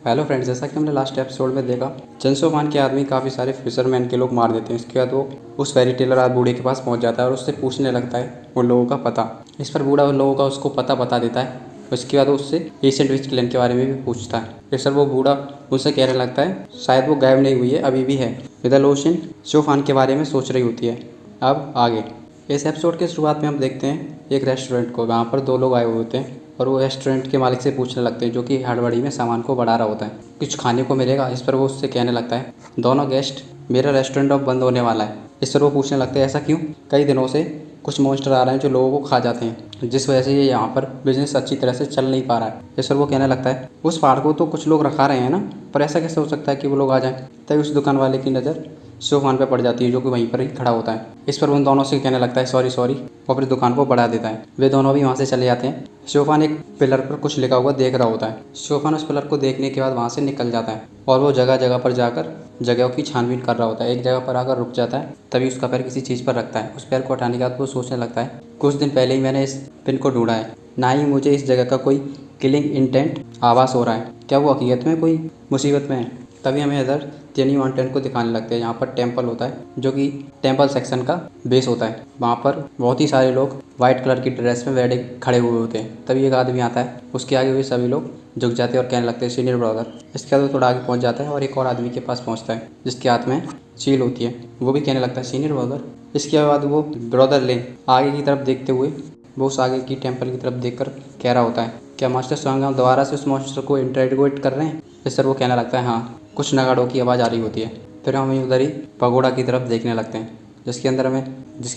Hello friends, जैसा कि हमने लास्ट एपिसोड में देखा, चंसोमान के आदमी काफ़ी सारे फिशरमैन के लोग मार देते हैं। इसके बाद वो उस फेरी टेलर आज बूढ़े के पास पहुंच जाता है और उससे पूछने लगता है उन लोगों का पता। इस पर बूढ़ा उन लोगों का उसको पता बता देता है। उसके बाद वो उससे एशियंट विच क्लैन के बारे में भी पूछता है। फिर सर वो बूढ़ा उनसे कहने लगता है शायद वो गायब नहीं हुई है, अभी भी है। मिडल ओशन शोफान के बारे में सोच रही होती है। अब आगे इस एपिसोड के शुरुआत में हम देखते हैं एक रेस्टोरेंट को। वहाँ पर दो लोग आए हुए होते हैं और वो रेस्टोरेंट के मालिक से पूछने लगते हैं, जो कि हड़बड़ी में सामान को बढ़ा रहा होता है, कुछ खाने को मिलेगा। इस पर वो उससे कहने लगता है दोनों गेस्ट, मेरा रेस्टोरेंट अब बंद होने वाला है। इस पर वो पूछने लगते हैं ऐसा क्यों? कई दिनों से कुछ मॉन्स्टर आ रहे हैं जो लोगों को खा जाते हैं, जिस वजह से ये यहाँ पर बिजनेस अच्छी तरह से चल नहीं पा रहा है। इस पर वो कहने लगता है उस पहाड़ को तो कुछ लोग रखा रहे हैं ना, पर ऐसा कैसे हो सकता है कि वो लोग आ जाएं? तभी उस दुकान वाले की नज़र शोफान पे पड़ जाती है, जो कि वहीं पर ही खड़ा होता है। इस पर उन दोनों से कहने लगता है सॉरी सॉरी, और अपनी दुकान को बढ़ा देता है। वे दोनों भी वहाँ से चले जाते हैं। शोफान एक पिलर पर कुछ लिखा हुआ देख रहा होता है। शोफान उस पिलर को देखने के बाद वहाँ से निकल जाता है और वो जगह जगह पर जाकर जगहों की छानबीन कर रहा होता है। एक जगह पर आकर रुक जाता है, तभी उसका पैर किसी चीज़ पर रखता है। उस पैर को हटाने के बाद वो सोचने लगता है कुछ दिन पहले ही मैंने इस पिन को ढूंढा है, ना ही मुझे इस जगह का कोई किलिंग इंटेंट आभास हो रहा है। क्या वो हकीकत में कोई मुसीबत में है? तभी हमें इधर जेनी माउंटेन को दिखाने लगते हैं। यहाँ पर टेम्पल होता है, जो कि टेम्पल सेक्शन का बेस होता है। वहाँ पर बहुत ही सारे लोग वाइट कलर की ड्रेस में बैठे खड़े हुए होते हैं। तभी एक आदमी आता है, उसके आगे हुए सभी लोग झुक जाते हैं और कहने लगते हैं सीनियर ब्रदर। इसके बाद वो थोड़ा आगे पहुँच जाता है और एक और आदमी के पास पहुँचता है जिसके हाथ में चील होती है। वो भी कहने लगता है सीनियर ब्रदर। इसके बाद वो ब्रदर ले आगे की तरफ देखते हुए वो उस आगे की टेम्पल की तरफ देखकर कह रहा होता है क्या मास्टर स्वांगम दोबारा से उस मॉन्स्टर को इंटरोगेट कर रहे हैं? इस पर वो कहने लगता है हाँ, कुछ नगाड़ों की आवाज़ आ रही होती है। फिर हम उधर ही पगोड़ा की तरफ देखने लगते हैं, जिसके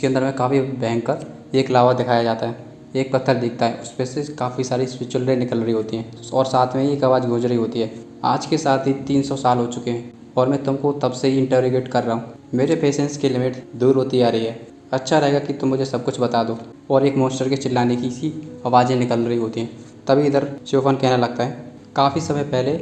अंदर में काफ़ी भयंकर एक लावा दिखाया जाता है। एक पत्थर दिखता है, उस पर से काफ़ी सारी स्पिरिचुअल निकल रही होती हैं और साथ में ही एक आवाज़ गूंज रही होती है आज के साथ ही 300 साल हो चुके हैं और मैं तुमको तब से ही इंटरोगेट कर रहा हूँ। मेरे पेशेंस की लिमिट दूर होती आ रही है। अच्छा रहेगा कि तुम मुझे सब कुछ बता दो। और एक मॉन्स्टर के चिल्लाने की सी आवाज़ें निकल रही होती हैं। तभी इधर शोफान कहने लगता है काफ़ी समय पहले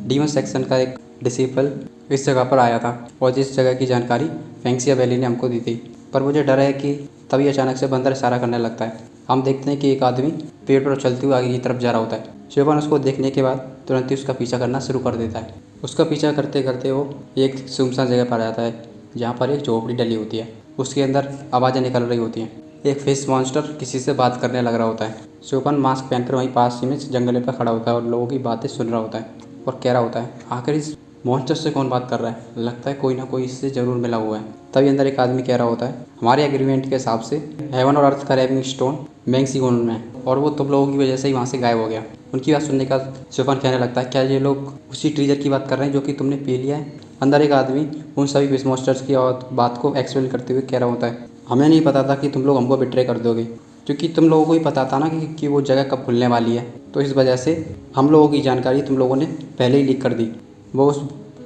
डीमन सेक्शन का एक डिसिपल इस जगह पर आया था और जिस जगह की जानकारी फेंक्सिया वैली ने हमको दी थी, पर मुझे डर है कि तभी अचानक से बंदर इशारा करने लगता है। हम देखते हैं कि एक आदमी पेड़ पर चलते हुए आगे की तरफ जा रहा होता है। शोभन उसको देखने के बाद तुरंत ही उसका पीछा करना शुरू कर देता है। उसका पीछा करते करते वो एक सुनसान जगह पर आ जाता है जहाँ पर एक झोपड़ी डली होती है। उसके अंदर आवाज़ें निकल रही होती हैं। एक फिश मॉन्स्टर किसी से बात करने लग रहा होता है। शोभन मास्क पहनकर वहीं पास ही में जंगल पर खड़ा होता है और लोगों की बातें सुन रहा होता है और कह रहा होता है आखिर इस मॉन्स्टर से कौन बात कर रहा है? लगता है कोई ना कोई इससे ज़रूर मिला हुआ है। तभी अंदर एक आदमी कह रहा होता है हमारे एग्रीमेंट के हिसाब से हेवन और अर्थ का रेविंग स्टोन मैंगसीगोन में है और वो तुम लोगों की वजह से ही वहाँ से गायब हो गया। उनकी बात सुनने का शोफन कहने लगता है क्या ये लोग उसी ट्रीजर की बात कर रहे हैं जो कि तुमने पी लिया है? अंदर एक आदमी उन सभी फिश मॉन्स्टर्स की बात को एक्सप्लेन करते हुए कह रहा होता है हमें नहीं पता था कि तुम लोग हमको बिट्रे कर दोगे, क्योंकि तुम लोगों को ही पता था ना कि वो जगह कब खुलने वाली है। तो इस वजह से हम लोगों की जानकारी तुम लोगों ने पहले ही लीक कर दी। वो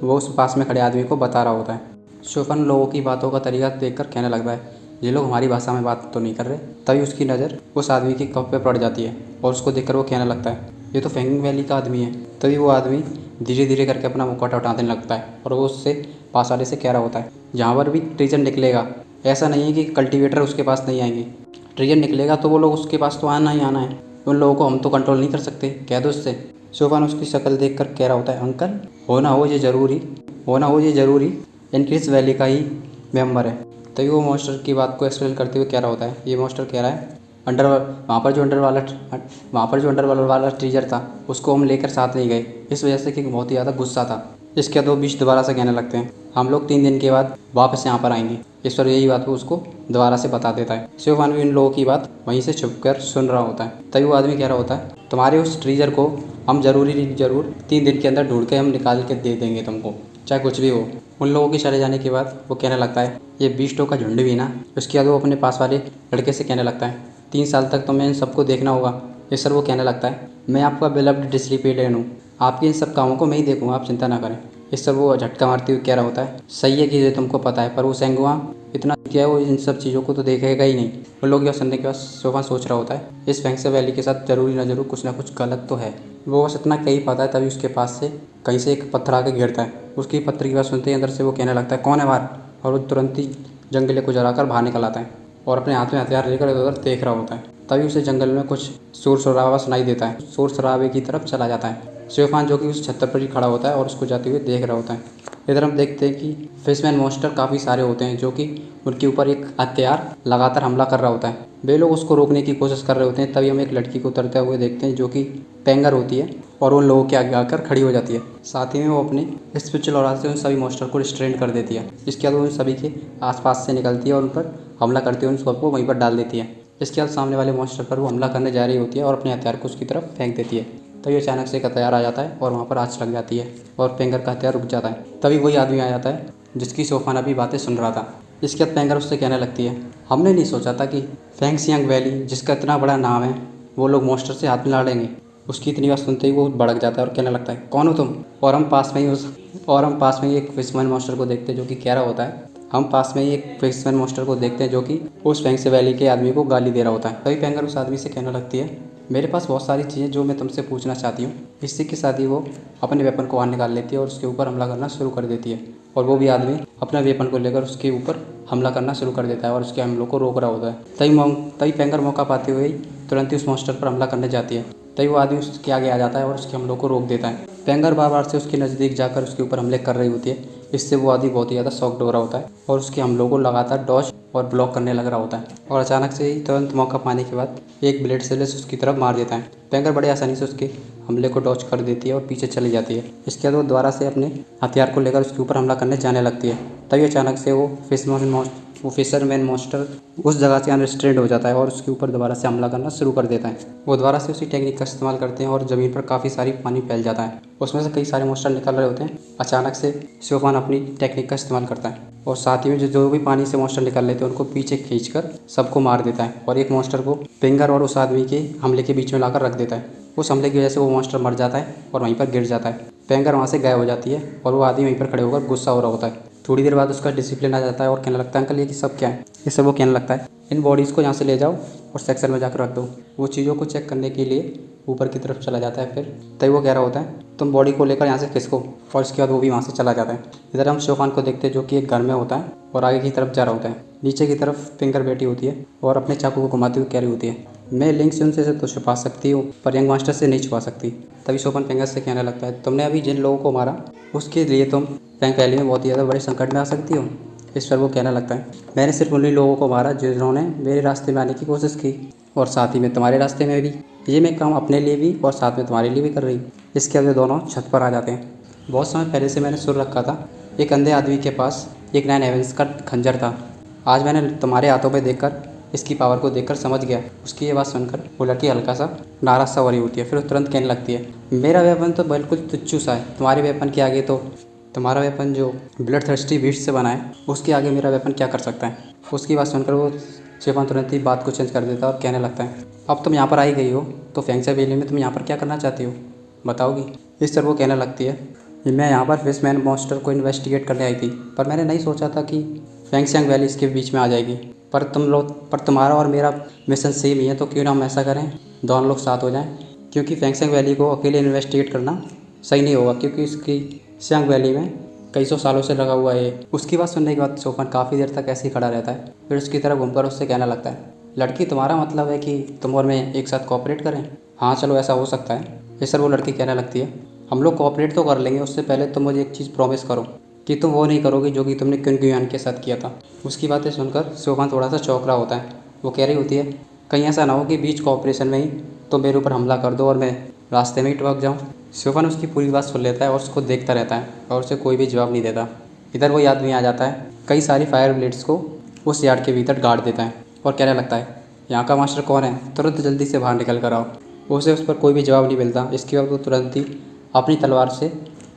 उस पास में खड़े आदमी को बता रहा होता है। शोफन लोगों की बातों का तरीका देखकर कहने लगता है ये लोग हमारी भाषा में बात तो नहीं कर रहे। तभी उसकी नज़र उस आदमी के कप पे पड़ जाती है और उसको देखकर वो कहने लगता है ये तो फेंगिंग वैली का आदमी है। तभी वो आदमी धीरे धीरे करके अपना मुखौटा उठाने लगता है और वो उससे पास वाले से कह रहा होता है जहाँ पर भी ट्रीजर निकलेगा ऐसा नहीं है कि कल्टीवेटर उसके पास नहीं आएंगे। ट्रीजर निकलेगा तो वो लोग उसके पास तो आना ही आना है। उन लोगों को हम तो कंट्रोल नहीं कर सकते, कह दो उससे। शोफान उसकी शक्ल देखकर कह रहा होता है अंकल होना हो ये ज़रूरी इनक्रीज वैली का ही मेंबर है। तभी वो मॉन्स्टर की बात को एक्सप्लेन करते हुए कह रहा होता है ये मॉन्स्टर कह रहा है वहाँ पर जो अंडर वाला ट्रीजर था उसको हम लेकर साथ नहीं गए, इस वजह से कि बहुत ही ज़्यादा गुस्सा था। इसके बाद वो बीच दोबारा से कहने लगते हैं हम लोग 3 दिन के बाद वापस यहाँ पर आएंगे। इस पर यही बात वो उसको दोबारा से बता देता है। शिवपान भी इन लोगों की बात वहीं से छुपकर सुन रहा होता है। तभी वो आदमी कह रहा होता है तुम्हारे उस ट्रीजर को हम ज़रूर 3 दिन के अंदर ढूंढ के हम निकाल के दे देंगे तुमको, चाहे कुछ भी हो। उन लोगों के चले जाने के बाद वो कहने लगता है ये बीस्टों का झुंड भी ना। उसके बाद वो अपने पास वाले लड़के से कहने लगता है 3 साल तक तुम्हें इन सबको देखना होगा। इस पर वो कहने लगता है मैं आपका बेलव्ड डिसिप्लिन हूँ, आपके इन सब कामों को मैं ही देखूँगा, आप चिंता ना करें। इस पर वो झटका मारते हुए कह रहा होता है सही है कि ये तुमको पता है, पर वो सेंगुआ इतना क्या है वो इन सब चीज़ों को तो देखेगा ही नहीं। उन लोगों की बात सुनने के बाद शोभा सोच रहा होता है इस फेंक्सिया वैली के साथ जरूरी ना जरूर कुछ ना कुछ गलत तो है। वो बस इतना कहीं पता है। तभी उसके पास से कहीं से एक पत्थर आके गिरता है। उसकी पत्थर की बात सुनते ही अंदर से वो कहने लगता है कौन है बाहर? और वो तुरंत ही जंगले को जलाकर बाहर निकल आता है और अपने हाथ में हथियार लेकर इधर उधर देख रहा होता है। तभी उसे जंगल में कुछ शोर शराबा सुनाई देता है। शोर शराबे की तरफ चला जाता है। स्योफान जो कि उस छत पर ही खड़ा होता है और उसको जाते हुए देख रहा होता है। इधर हम देखते हैं कि फिशमैन मॉन्स्टर काफ़ी सारे होते हैं जो कि उनके ऊपर एक हथियार लगातार हमला कर रहा होता है। वे लोग उसको रोकने की कोशिश कर रहे होते हैं। तभी हम एक लड़की को उतरते हुए देखते हैं जो कि पेंगर होती है और उन लोगों के आगे आकर खड़ी हो जाती है। साथ ही में वो अपनी स्पिरिचुअल ऑरा से उन सभी मॉन्स्टर को रिस्ट्रेन कर देती है। इसके बाद वो उन सभी के आसपास से निकलती है और उन पर हमला करती है, उन सबको वहीं पर डाल देती है। इसके बाद सामने वाले मॉन्स्टर पर वो हमला करने जा रही होती है और अपने हथियार को उसकी तरफ फेंक देती है। तभी अचानक से एक हथियार आ जाता है और वहाँ पर आँच लग जाती है और पेंगर का हथियार रुक जाता है। तभी वही आदमी आ जाता है जिसकी सोफान अभी बातें सुन रहा था। इसके बाद पेंगर उससे कहने लगती है, हमने नहीं सोचा था कि फेंगसियांग वैली जिसका इतना बड़ा नाम है वो लोग मॉन्स्टर से हाथ मिला लेंगे। उसकी इतनी बात सुनते ही वो भड़क जाता है और कहने लगता है, कौन हो तुम? और हम पास में ही एक फिशमैन मॉन्स्टर को देखते हैं जो कि कह रहा होता है, हम पास में ही एक फिशमैन मॉन्स्टर को देखते हैं जो कि उस फेंगसी वैली के आदमी को गाली दे रहा होता है। तभी पेंगर उस आदमी से कहने लगती है, मेरे पास बहुत सारी चीज़ें जो मैं तुमसे पूछना चाहती हूँ। इसी के साथ ही वो अपने वेपन को बाहर निकाल लेती है और उसके ऊपर हमला करना शुरू कर देती है। और वो भी आदमी अपना वेपन को लेकर उसके ऊपर हमला करना शुरू कर देता है और उसके हमलों को रोक रहा होता है। तभी पेंगर मौका पाते हुए तुरंत ही उस मॉन्स्टर पर हमला करने जाती है। तभी वो आदमी उसके आगे आ जाता है और उसके हमलों को रोक देता है। पेंगर बार बार से उसके नज़दीक जाकर उसके ऊपर हमले कर रही होती है। इससे वो आदमी बहुत ही ज़्यादा शॉक्ड हो रहा होता है और उसके हमलों को लगातार डॉज और ब्लॉक करने लग रहा होता है। और अचानक से ही तुरंत मौका पाने के बाद एक ब्लेड से लेस उसकी तरफ मार देता है। पेंगर बड़े आसानी से उसके हमले को डॉज कर देती है और पीछे चली जाती है। इसके बाद वो दोबारा से अपने हथियार को लेकर उसके ऊपर हमला करने जाने लगती है। तभी अचानक से वो फिशरमैन मॉन्स्टर उस जगह से अनरिस्ट्रेंड हो जाता है और उसके ऊपर दोबारा से हमला करना शुरू कर देता है। वो दोबारा से उसी टेक्निक का इस्तेमाल करते हैं और ज़मीन पर काफ़ी सारी पानी फैल जाता है। उसमें से कई सारे मॉन्स्टर निकल रहे होते हैं। अचानक से स्योफान अपनी टेक्निक का इस्तेमाल करता है और साथ ही में जो भी पानी से मॉन्स्टर निकल लेते हैं उनको पीछे खींचकर सबको मार देता है और एक मॉन्स्टर को पेंगर और उस आदमी के हमले के बीच में लाकर रख देता है। उस हमले की वजह से वो मॉन्स्टर मर जाता है और वहीं पर गिर जाता है। पेंगर वहाँ से गायब हो जाती है और वो आदमी वहीं पर खड़े होकर गुस्सा हो रहा होता है। थोड़ी देर बाद उसका डिसिप्लिन आ जाता है और कहने लगता है, अंकल ये सब क्या है? ये सब वो कहने लगता है, इन बॉडीज़ को यहाँ से ले जाओ और सेक्शन में जाकर रख दो। वो चीज़ों को चेक करने के लिए ऊपर की तरफ चला जाता है। फिर तभी वो कह रहा होता है, तुम बॉडी को लेकर यहाँ से खिसको, और इसके बाद वो भी वहाँ से चला जाता है। इधर हम शोफान को देखते हैं जो कि एक घर में होता है और आगे की तरफ जा रहा होता है। नीचे की तरफ पेंगर बैठी होती है और अपने चाकू को घुमाते हुए कह रही होती है, मैं लिंक से उनसे तो छुपा सकती हूँ पर यंग मास्टर से नहीं छुपा सकती। तभी शोफान पेंगर से कहने लगता है, तुमने अभी जिन लोगों को मारा उसके लिए तुम फेंग वैली में बहुत ही ज़्यादा बड़े संकट में आ सकती हो। इस पर वो कहने लगता है, मैंने सिर्फ उन्हीं लोगों को मारा जिन्होंने मेरे रास्ते में आने की कोशिश की और साथ ही में तुम्हारे रास्ते में भी। ये मैं काम अपने लिए भी और साथ में तुम्हारे लिए भी कर रही हूँ। इसके बाद वे दोनों छत पर आ जाते हैं। बहुत समय पहले से मैंने सुन रखा था, एक अंधे आदमी के पास एक 9 हेवेंस का खंजर था। आज मैंने तुम्हारे हाथों में देखकर इसकी पावर को देखकर समझ गया। उसकी ये बात सुनकर वो लड़की हल्का सा नाराज सा हो रही होती है। फिर वो तुरंत कहने लगती है, मेरा वेपन तो बिल्कुल तुच्छ सा है, तुम्हारे वेपन के आगे तो तुम्हारा वेपन जो ब्लड थर्स्टी बीस्ट से बना है उसके आगे मेरा वेपन क्या कर सकता है। उसकी बात सुनकर वो स्योफान तुरंत ही बात को चेंज कर देता है और कहने लगता है, अब तुम यहाँ पर आई गई हो तो फेंगसा वैली में तुम यहाँ पर क्या करना चाहती हो, बताओगी? इस तरह वो कहने लगती है, मैं यहाँ पर फिशमैन मॉन्स्टर को इन्वेस्टिगेट करने आई थी पर मैंने नहीं सोचा था कि फेंगसियांग वैली इसके बीच में आ जाएगी। पर तुम्हारा और मेरा मिशन सेम ही है, तो क्यों ना हम ऐसा करें, दोनों लोग साथ हो जाएं। क्योंकि फेंगसियांग वैली को अकेले इन्वेस्टिगेट करना सही नहीं होगा क्योंकि इसकी सियांग वैली में कई सौ सालों से लगा हुआ है। उसकी बात सुनने के बाद शोफान काफ़ी देर तक ऐसे ही खड़ा रहता है। फिर उसकी तरफ घूमकर उससे कहने लगता है, लड़की तुम्हारा मतलब है कि तुम और मैं एक साथ कोऑपरेट करें? हाँ चलो ऐसा हो सकता है। इस पर वो लड़की कहने लगती है, हम लोग कोऑपरेट तो कर लेंगे, उससे पहले तुम मुझे एक चीज़ प्रॉमिस करो कि तुम वो नहीं करोगे जो कि तुमने क्विन गुयान के साथ किया था। उसकी बातें सुनकर शोफान थोड़ा सा चौंक रहा होता है। वो कह रही होती है, कहीं ऐसा ना हो कि बीच कोऑपरेशन में ही तुम मेरे ऊपर हमला कर दो और मैं रास्ते में ही टपक जाऊँ। शोफान उसकी पूरी बात सुन लेता है और उसको देखता रहता है और उसे कोई भी जवाब नहीं देता। इधर वो आदमी आ जाता है, कई सारी फायर ब्लेड्स को उस यार्ड के भीतर गाड़ देता है और कहने लगता है, यहाँ का मास्टर कौन है, तुरंत जल्दी से बाहर निकल कर आओ। उसे उस पर कोई भी जवाब नहीं मिलता। इसके बाद वो तुरंत ही अपनी तलवार से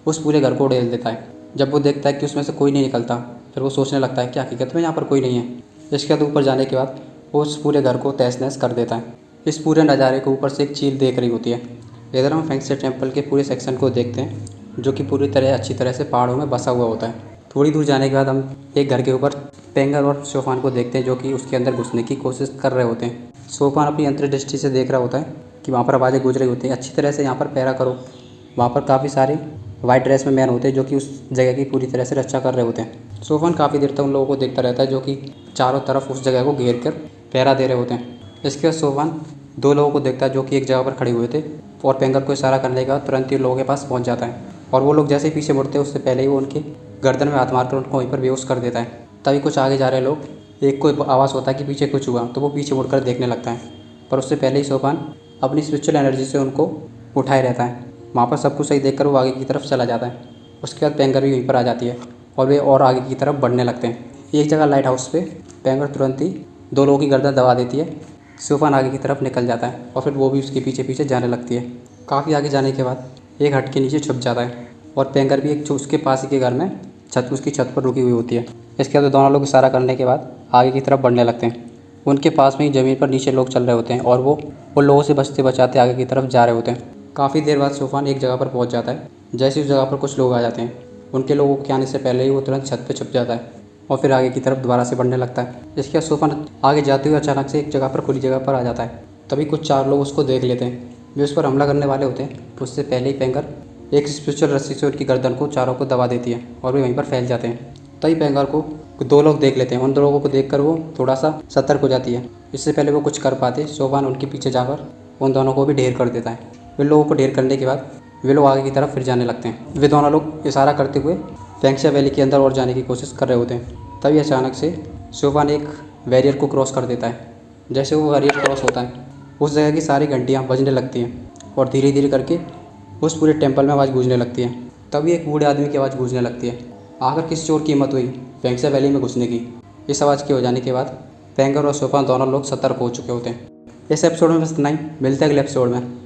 उस पूरे घर को उड़ेल देता है। जब वो देखता है कि उसमें से कोई नहीं निकलता फिर वो सोचने लगता है कि हकीकत में यहाँ पर कोई नहीं है। इसके बाद ऊपर जाने के बाद वो उस पूरे घर को तहस नहस कर देता है। इस पूरे नज़ारे को ऊपर से एक चील देख रही होती है। इधर हम फेंगसे टेम्पल के पूरे सेक्शन को देखते हैं जो कि पूरी तरह अच्छी तरह से पहाड़ों में बसा हुआ होता है। थोड़ी दूर जाने के बाद हम एक घर के ऊपर पेंगर और शोफान को देखते हैं जो कि उसके अंदर घुसने की कोशिश कर रहे होते हैं। शोफान अपनी अंतर्दृष्टि से देख रहा होता है कि वहाँ पर आवाज़ें गूंज रही होती हैं, अच्छी तरह से यहाँ पर पहरा करो। वहाँ पर काफ़ी सारे वाइट ड्रेस में मैन होते हैं जो कि उस जगह की पूरी तरह से रक्षा कर रहे होते हैं। शोफान काफ़ी देर तक उन लोगों को देखता रहता है जो कि चारों तरफ उस जगह को घेर कर पहरा दे रहे होते हैं। इसके बाद शोफान दो लोगों को देखता है जो कि एक जगह पर खड़े हुए थे और पेंगर को इशारा करने के बाद तुरंत ही लोगों के पास पहुंच जाता है और वो लोग जैसे ही पीछे मुड़ते हैं उससे पहले ही वो उनके गर्दन में हाथ मारकर उनको वहीं पर बेहोश कर देता है। तभी कुछ आगे जा रहे लोग एक को आवाज़ होता है कि पीछे कुछ हुआ, तो वो पीछे मुड़कर देखने लगता है, पर उससे पहले ही सोपान अपनी स्पिरिचुअल एनर्जी से उनको उठाए रहता है। वहाँ पर सब कुछ सही देखकर वो आगे की तरफ चला जाता है। उसके बाद पेंगर भी वहीं पर आ जाती है और वे और आगे की तरफ बढ़ने लगते हैं। एक जगह लाइट हाउस पे पेंगर तुरंत ही दो लोगों की गर्दन दबा देती है। सोपान आगे की तरफ निकल जाता है और फिर वो भी उसके पीछे पीछे जाने लगती है। काफ़ी आगे जाने के बाद एक हट के नीचे छुप जाता है और पेंगर भी एक उसके पास ही के घर में उसकी छत पर रुकी हुई होती है। इसके बाद दोनों लोग इशारा करने के बाद आगे की तरफ बढ़ने लगते हैं। उनके पास में ही ज़मीन पर नीचे लोग चल रहे होते हैं और वो उन लोगों से बचते बचाते आगे की तरफ जा रहे होते हैं। काफ़ी देर बाद सोफान एक जगह पर पहुंच जाता है। जैसे उस जगह पर कुछ लोग आ जाते हैं, उनके लोगों के आने से पहले ही वो तुरंत छत पर छुप जाता है और फिर आगे की तरफ दोबारा से बढ़ने लगता है। इसके बाद सोफान आगे जाते हुए अचानक से एक जगह पर खुली जगह पर आ जाता है। तभी कुछ चार लोग उसको देख लेते हैं। वे उस पर हमला करने वाले होते हैं। उससे पहले ही पेंगर एक स्पिरिचुअल रस्सी से उनकी गर्दन को चारों को दबा देती है और वे वहीं पर फैल जाते हैं। तभी पेंगर को दो लोग देख लेते हैं। उन दो लोगों को देखकर वो थोड़ा सा सतर्क हो जाती है। इससे पहले वो कुछ कर पाते, सोफान उनके पीछे जाकर उन दोनों को भी ढेर कर देता है। वे लोगों को ढेर करने के बाद वे लोग आगे की तरफ फिर जाने लगते हैं। वे दोनों लोग इशारा करते हुए फेंगशा वैली के अंदर और जाने की कोशिश कर रहे होते हैं। तभी अचानक से सोफान एक बैरियर को क्रॉस कर देता है। जैसे वो बैरियर क्रॉस होता है, उस जगह की सारी घंटियाँ बजने लगती हैं और धीरे धीरे करके उस पूरे टेम्पल में आवाज़ गूंजने लगती है। तभी एक बूढ़े आदमी की आवाज़ गूंजने लगती है। आखिर किस चोर की हिम्मत हुई फेंगशा वैली में घुसने की। इस आवाज़ के हो जाने के बाद पेंगर और सोफान दोनों लोग सतर्क हो चुके होते हैं। इस एपिसोड में बस इतना ही। मिलते हैं अगले एपिसोड में।